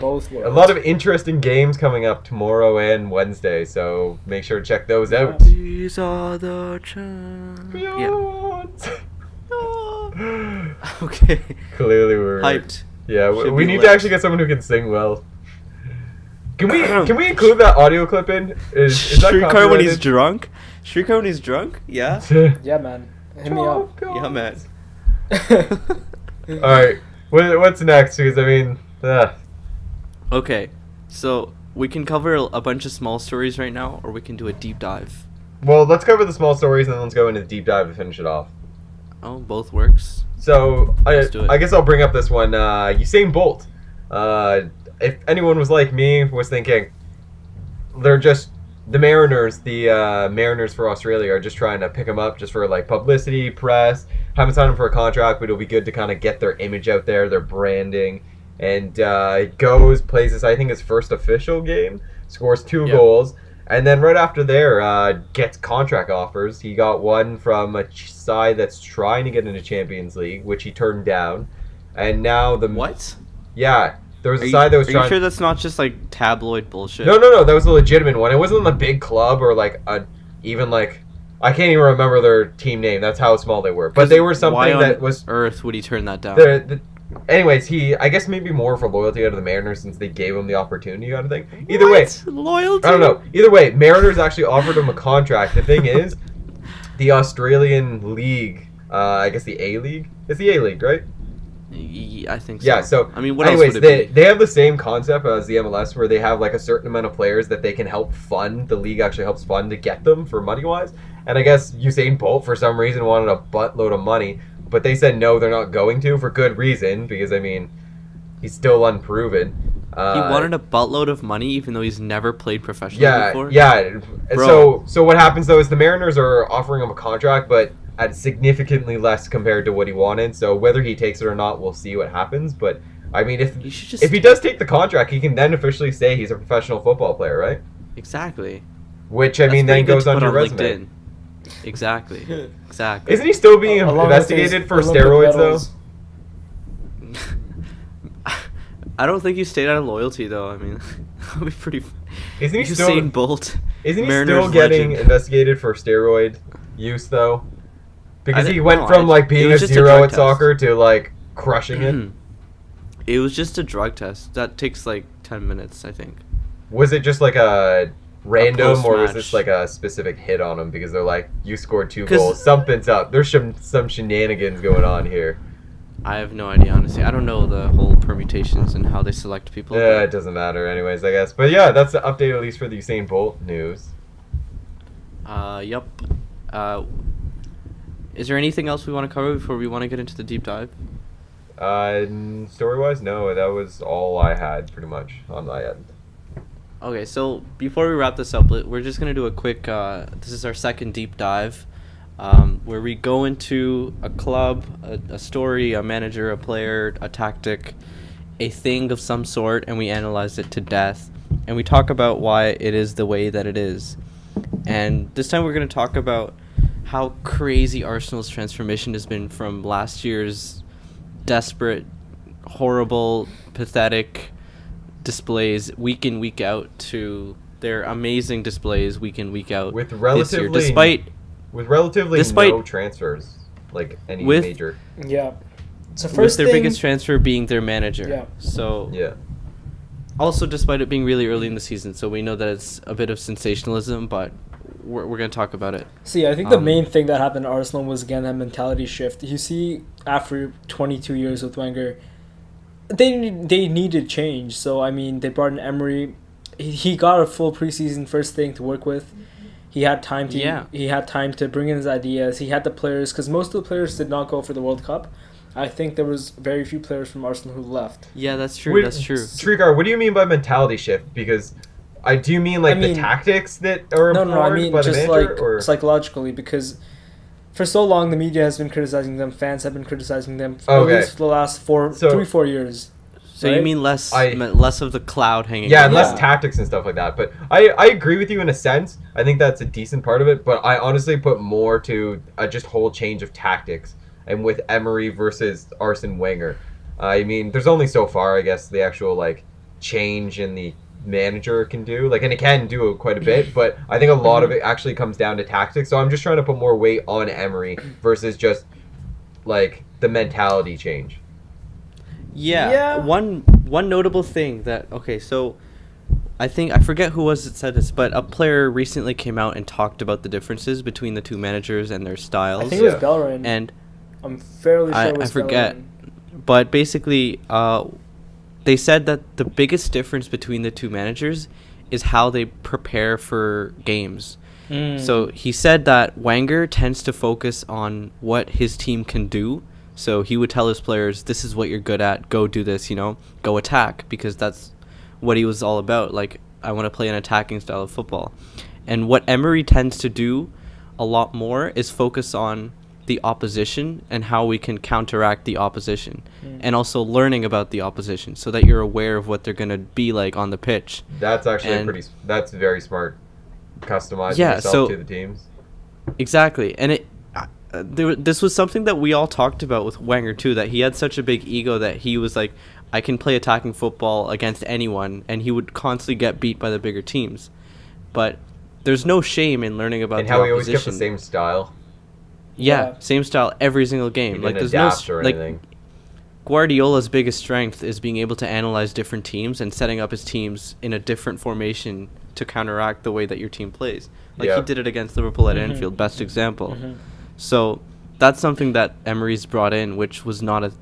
a lot of interesting games coming up tomorrow and Wednesday, so make sure to check those out. These are the champions. Yeah. Okay. Clearly we're hyped. Yeah, we need to actually get someone who can sing well. Can we include that audio clip in? Is that Shrikar when he's drunk? Shrikar when he's drunk? Yeah. Yeah, man. Hit me up. Yeah, man. All right. What's next? Because I mean. Okay, so we can cover a bunch of small stories right now, or we can do a deep dive. Well, let's cover the small stories and then let's go into the deep dive and finish it off. Oh, both works. So, I guess I'll bring up this one. Usain Bolt. If anyone was like me, was thinking, they're just, the Mariners for Australia are just trying to pick him up just for like publicity, press. Haven't signed him for a contract, but it'll be good to kind of get their image out there, their branding. And plays this, I think, his first official game, scores 2 goals. And then right after there, gets contract offers. He got one from a side that's trying to get into Champions League, which he turned down. And now What? Yeah. There was a side that was trying... Are you sure that's not just, like, tabloid bullshit? No. That was a legitimate one. It wasn't a big club or, like, even, like... I can't even remember their team name. That's how small they were. But they were something that was... Why on earth would he turn that down? Anyways, I guess maybe more for loyalty out of the Mariners since they gave him the opportunity kind of thing. Either way, loyalty? I don't know. Either way, Mariners actually offered him a contract. The thing is, the Australian League, I guess the A-League? It's the A-League, right? I think so. Yeah, so... I mean, what else would it be? They have the same concept as the MLS where they have like a certain amount of players that they can help fund. The league actually helps fund to get them for money-wise. And I guess Usain Bolt, for some reason, wanted a buttload of money. But they said no, they're not going to, for good reason, because, I mean, he's still unproven. He wanted a buttload of money, even though he's never played professionally before? Yeah. So what happens, though, is the Mariners are offering him a contract, but at significantly less compared to what he wanted. So whether he takes it or not, we'll see what happens. But, I mean, if he does take the contract, he can then officially say he's a professional football player, right? Exactly. Which, I mean, then goes on your resume. LinkedIn. Exactly. Isn't he still being investigated for steroids, though? I don't think he stayed out of loyalty, though. I mean, that would be pretty... Isn't he Usain Bolt, Isn't he Mariners still getting legend. investigated for steroid use, though? Because he went from, being a just a zero drug at test. soccer to, crushing it. It was just a drug test. That takes, 10 minutes, I think. Was it just, a random, or was post-match. this, a specific hit on him? Because they're like, you scored 2 goals. Something's up. There's some shenanigans going on here. I have no idea, honestly. I don't know the whole permutations and how they select people. Yeah, it doesn't matter anyways, I guess. But yeah, that's the update, at least for the Usain Bolt news. Yep. Is there anything else we want to cover before we want to get into the deep dive? Story-wise, no. That was all I had, pretty much, on my end. Okay, so before we wrap this up, we're just going to do a quick... this is our second deep dive, where we go into a club, a story, a manager, a player, a tactic, a thing of some sort, and we analyze it to death. And we talk about why it is the way that it is. And this time we're going to talk about how crazy Arsenal's transformation has been from last year's desperate, horrible, pathetic displays week in, week out to their amazing displays week in, week out with relatively this year, despite no transfers, major. Yeah. So with their biggest transfer being their manager. Yeah. So yeah. Also, despite it being really early in the season, so we know that it's a bit of sensationalism, but we're going to talk about it. See, I think the main thing that happened at Arsenal was, again, that mentality shift. You see, after 22 years with Wenger, they needed change. So, I mean, they brought in Emery. He got a full preseason first thing to work with. He had time to bring in his ideas. He had the players, because most of the players did not go for the World Cup. I think there was very few players from Arsenal who left. Yeah, that's true. That's true. Trigar, what do you mean by mentality shift? Because do you mean the tactics that are important? No, I mean by just the manager, or? Psychologically, because for so long the media has been criticizing them, fans have been criticizing them at least for the last 3-4 years. So right? You mean less of the cloud hanging? Yeah, less tactics and stuff like that. But I agree with you in a sense. I think that's a decent part of it. But I honestly put more to just whole change of tactics. And with Emery versus Arsene Wenger, I mean, there's only so far, I guess, the actual change in the manager can do. And it can do quite a bit, but I think a lot of it actually comes down to tactics. So I'm just trying to put more weight on Emery versus just the mentality change. Yeah. One notable thing that so I forget who said this, but a player recently came out and talked about the differences between the two managers and their styles. I think it was Bellerin. And I'm fairly sure it was I forget. Bellerin. But basically, they said that the biggest difference between the two managers is how they prepare for games. So he said that Wenger tends to focus on what his team can do. So he would tell his players, this is what you're good at, go do this, go attack, because that's what he was all about. Like, I want to play an attacking style of football. And what Emery tends to do a lot more is focus on the opposition and how we can counteract the opposition, and also learning about the opposition so that you're aware of what they're going to be like on the pitch. That's actually that's very smart. Customizing yourself to the teams. Exactly. And this was something that we all talked about with Wenger too, that he had such a big ego that he was like, I can play attacking football against anyone, and he would constantly get beat by the bigger teams. But there's no shame in learning about the opposition. And how he always kept the same style. Yeah, same style every single game. Like, there's no or anything. Guardiola's biggest strength is being able to analyze different teams and setting up his teams in a different formation to counteract the way that your team plays. Like, he did it against Liverpool at Anfield, best example. So that's something that Emery's brought in, which was not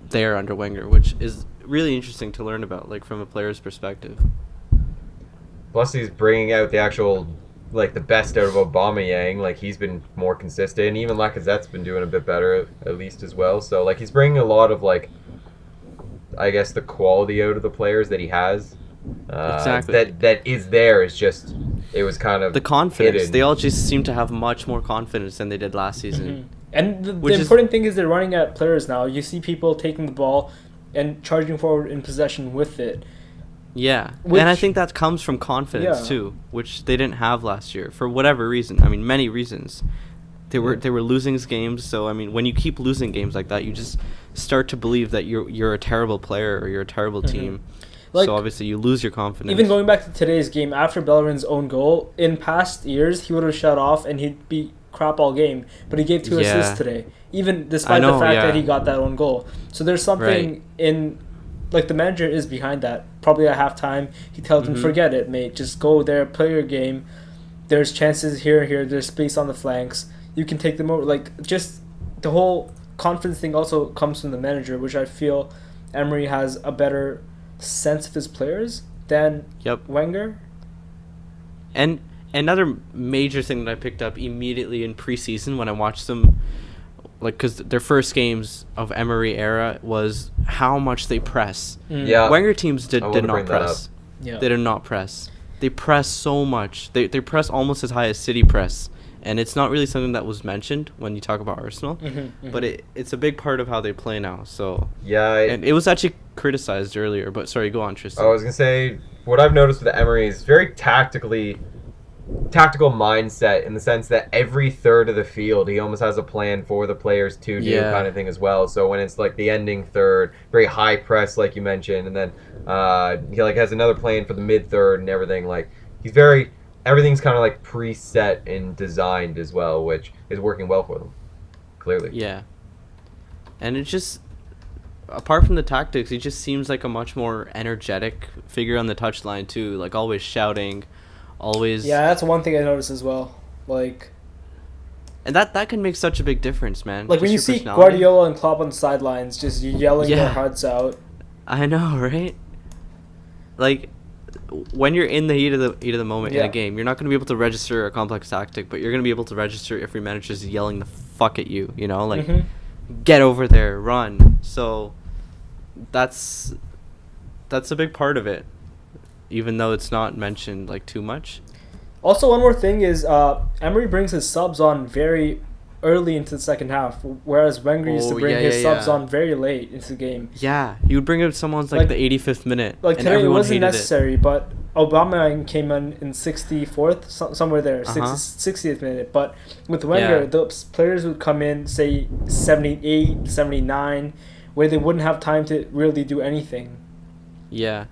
there under Wenger, which is really interesting to learn about, like, from a player's perspective. Plus, he's bringing out the actual, like, the best out of Aubameyang. Like, he's been more consistent. Even Lacazette's been doing a bit better, at least, as well. So, like, he's bringing a lot of, like, I guess the quality out of the players that he has. Exactly. That is there. It's just, it was kind of the confidence. hidden. They all just seem to have much more confidence than they did last season. And the important thing is they're running at players now. You see people taking the ball and charging forward in possession with it. Yeah, and I think that comes from confidence too, which they didn't have last year for whatever reason. I mean, many reasons. They were losing games, so I mean, when you keep losing games like that, you just start to believe that you're a terrible player or you're a terrible team. Like, so obviously you lose your confidence. Even going back to today's game, after Bellerin's own goal, in past years he would have shut off and he'd be crap all game, but he gave 2 assists today, even despite the fact that he got that own goal. So there's something in, like, the manager is behind that. Probably at halftime he tells them, forget it, mate, just go there, play your game. There's chances here and here, there's space on the flanks, you can take them over. Like, just the whole confidence thing also comes from the manager, which I feel Emery has a better sense of his players than Wenger. And another major thing that I picked up immediately in preseason when I watched them, like, because their first games of Emery era was how much they press. Yeah, Wenger teams did not press. They did not press. They press so much. They press almost as high as City press, and it's not really something that was mentioned when you talk about Arsenal. But it's a big part of how they play now. So and it was actually criticized earlier. But sorry, go on, Tristan. I was gonna say what I've noticed with Emery is very tactical mindset, in the sense that every third of the field he almost has a plan for the players to do, kind of thing as well. So when it's like the ending third, very high press like you mentioned, and then he like has another plan for the mid third and everything. Like, everything's kind of like preset and designed as well, which is working well for them, clearly. Yeah. And it just, apart from the tactics, he just seems like a much more energetic figure on the touchline too, like always shouting, always. Yeah, that's one thing I noticed as well. Like, and that can make such a big difference, man. Like, just when you see Guardiola and Klopp on the sidelines just yelling their hearts out. I know, right? Like, when you're in the heat of the moment in a game, you're not going to be able to register a complex tactic, but you're going to be able to register if your manager's yelling the fuck at you, like, get over there, run. So that's a big part of it, even though it's not mentioned, like, too much. Also, one more thing is Emery brings his subs on very early into the second half, whereas Wenger used to bring his subs on very late into the game. Yeah, he would bring up someone's like the 85th minute. Like, today it wasn't necessary, but Aubameyang came in 64th, somewhere there, 60th minute. But with Wenger, the players would come in, say, 78, 79, where they wouldn't have time to really do anything. Yeah.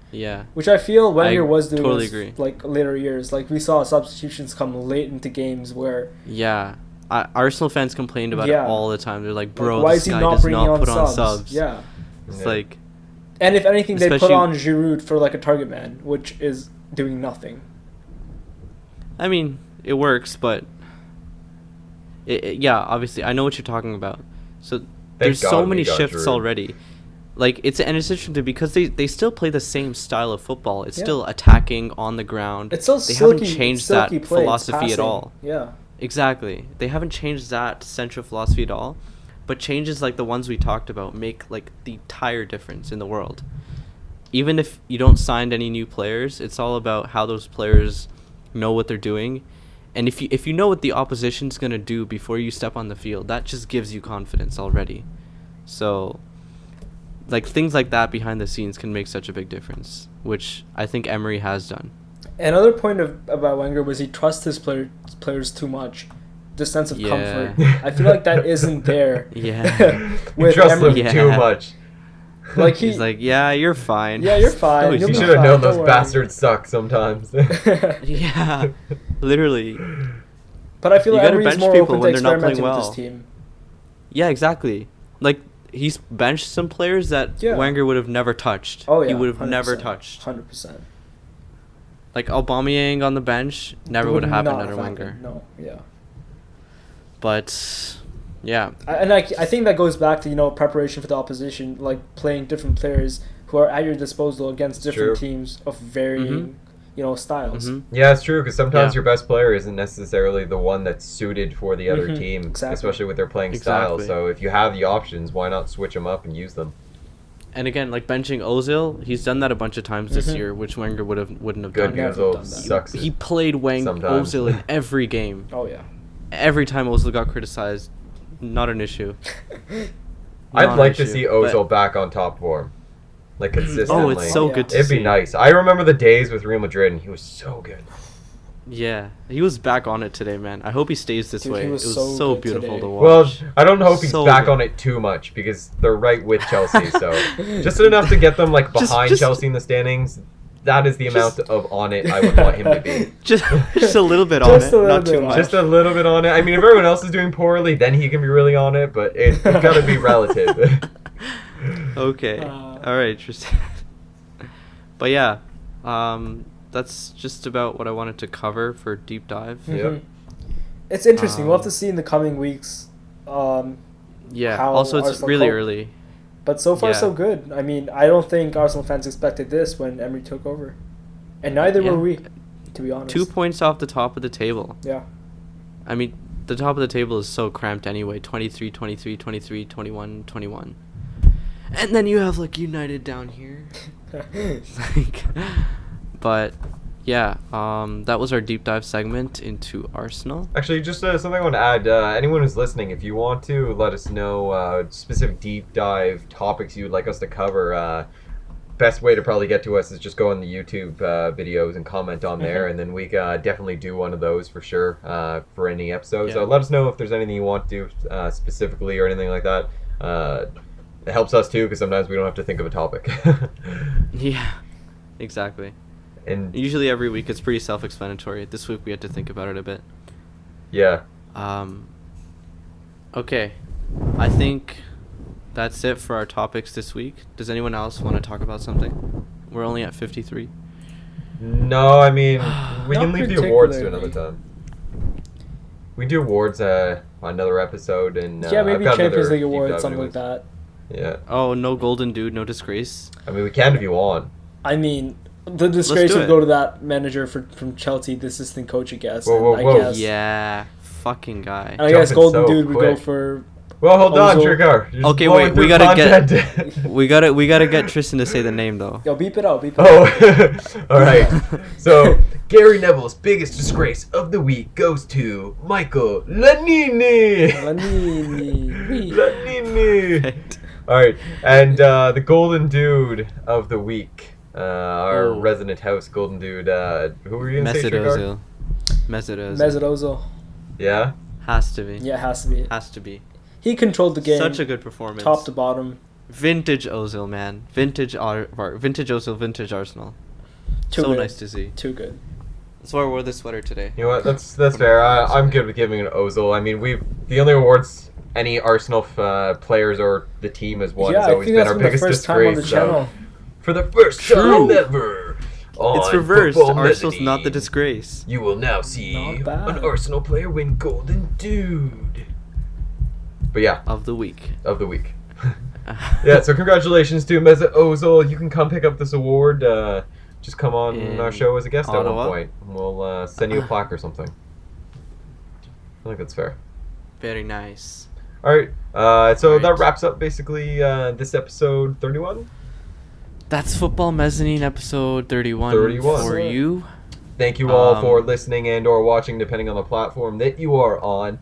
Which I feel Wenger was doing totally agree. Like, later years. Like, we saw substitutions come late into games where... Yeah. Arsenal fans complained about it all the time. They're like, bro, why this guy does not put on subs. Yeah. It's like... And if anything, they put on Giroud for, like, a target man, which is doing nothing. I mean, it works, but... obviously, I know what you're talking about. So there's so many shifts already. like it's interesting because they still play the same style of football. It's still attacking on the ground. It's still they haven't changed that philosophy at all. Yeah. Exactly. They haven't changed that central philosophy at all. But changes like the ones we talked about make like the entire difference in the world. Even if you don't sign any new players, it's all about how those players know what they're doing. And if you know what the opposition's going to do before you step on the field, that just gives you confidence already. So like things like that behind the scenes can make such a big difference, which I think Emery has done. Another point about Wenger was he trusts his players too much. The sense of comfort. I feel like that isn't there. Yeah. With trust them too much. Like he's like, yeah, you're fine. Yeah, you're fine. You should have known those bastards suck sometimes. Yeah, literally. But I feel like Emery's more open to experimenting with his team. Yeah, exactly. Like he's benched some players that Wenger would have never touched. Oh yeah, he would have never touched. 100%. Like Aubameyang on the bench never would have happened under Wenger. No, yeah. But yeah, and I think that goes back to preparation for the opposition, like playing different players who are at your disposal against different teams of varying styles. Mm-hmm. Yeah, it's true because sometimes your best player isn't necessarily the one that's suited for the other team, especially with their playing style. So if you have the options, why not switch them up and use them? And again, like benching Ozil, he's done that a bunch of times this year, which Wenger wouldn't have done. Ozil sucks. He played Ozil in every game. Oh yeah. Every time Ozil got criticized, not an issue. I'd like to see Ozil back on top form, like consistently. Oh, it's so good to see. It'd be nice. I remember the days with Real Madrid, and he was so good. Yeah, he was back on it today, man. I hope he stays this way. It was so beautiful to watch. Well, I don't hope he's back on it too much because they're right with Chelsea, so just enough to get them like behind Chelsea in the standings. That is the amount of on it I would want him to be. Just a little bit on it, not too much. Just a little bit on it. I mean, if everyone else is doing poorly, then he can be really on it, but it's got to be relative. Okay. All right, Tristan. But yeah, that's just about what I wanted to cover for deep dive. Yep. It's interesting. We'll have to see in the coming weeks. Yeah. Also, it's really early. But so far, so good. I mean, I don't think Arsenal fans expected this when Emery took over. And neither were we, to be honest. 2 points off the top of the table. Yeah. I mean, the top of the table is so cramped anyway. 23, 23, 23, 21, 21. And then you have, like, United down here. But... yeah, that was our deep dive segment into Arsenal. Actually, just something I want to add. Anyone who's listening, if you want to let us know specific deep dive topics you would like us to cover, best way to probably get to us is just go on the YouTube videos and comment on there, and then we definitely do one of those for sure for any episode. So let us know if there's anything you want to do specifically or anything like that. It helps us too because sometimes we don't have to think of a topic. Yeah, exactly. And usually every week it's pretty self-explanatory. This week we had to think about it a bit. Yeah. Okay. I think that's it for our topics this week. Does anyone else want to talk about something? We're only at 53. No, I mean, we can leave the awards to another time. We can do awards another episode. And maybe Champions League awards, something like that. Yeah. Oh, no golden dude, no disgrace. I mean, we can if you want. I mean... the disgrace would go to that manager from Chelsea, the assistant coach, I guess. Whoa. I guess, yeah, fucking guy. And I guess golden dude would go for. Well, hold on, Trigger. Okay, wait. We gotta get Tristan to say the name though. Yo, beep it out. All right. So Gary Neville's biggest disgrace of the week goes to Michael Lanini. Lanini. All right, and the golden dude of the week. Our resident house golden dude. Who were you going to say? Mesut Ozil. Yeah? Has to be. Yeah, has to be. Has to be. He controlled the game. Such a good performance. Top to bottom. Vintage Ozil, man. Vintage Ozil, vintage Arsenal. Nice to see. Too good. That's why I wore this sweater today. You know what? That's fair. I'm good with giving it Ozil. I mean, the only awards any Arsenal players or the team has won has always been our biggest disgrace. For the first time ever. It's reversed. Arsenal's not the disgrace. You will now see an Arsenal player win Golden Dude. But yeah. Of the week. Yeah, so congratulations to Mesut Ozil. You can come pick up this award. Just come on our show as a guest at one point. We'll send you a plaque or something. I think that's fair. Very nice. All right. So that wraps up basically this episode 31. That's Football Mezzanine episode 31 for you. Thank you all for listening and or watching, depending on the platform that you are on.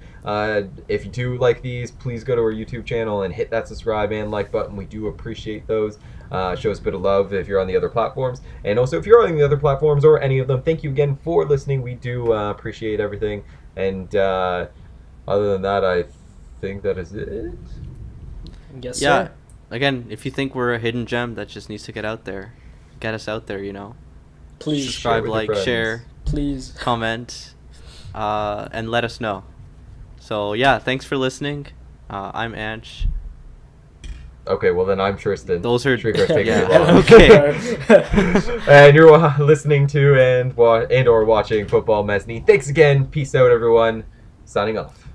If you do like these, please go to our YouTube channel and hit that subscribe and like button. We do appreciate those. Show us a bit of love if you're on the other platforms. And also, if you're on the other platforms or any of them, thank you again for listening. We do appreciate everything. And other than that, I think that is it. Yes, sir. Again, if you think we're a hidden gem that just needs to get out there, get us out there, Please subscribe, like, share, please comment, and let us know. So yeah, thanks for listening. I'm Anch. Okay, well then I'm Tristan. Those are okay. And you're listening to and or watching Football Mezzanine. Thanks again. Peace out, everyone. Signing off.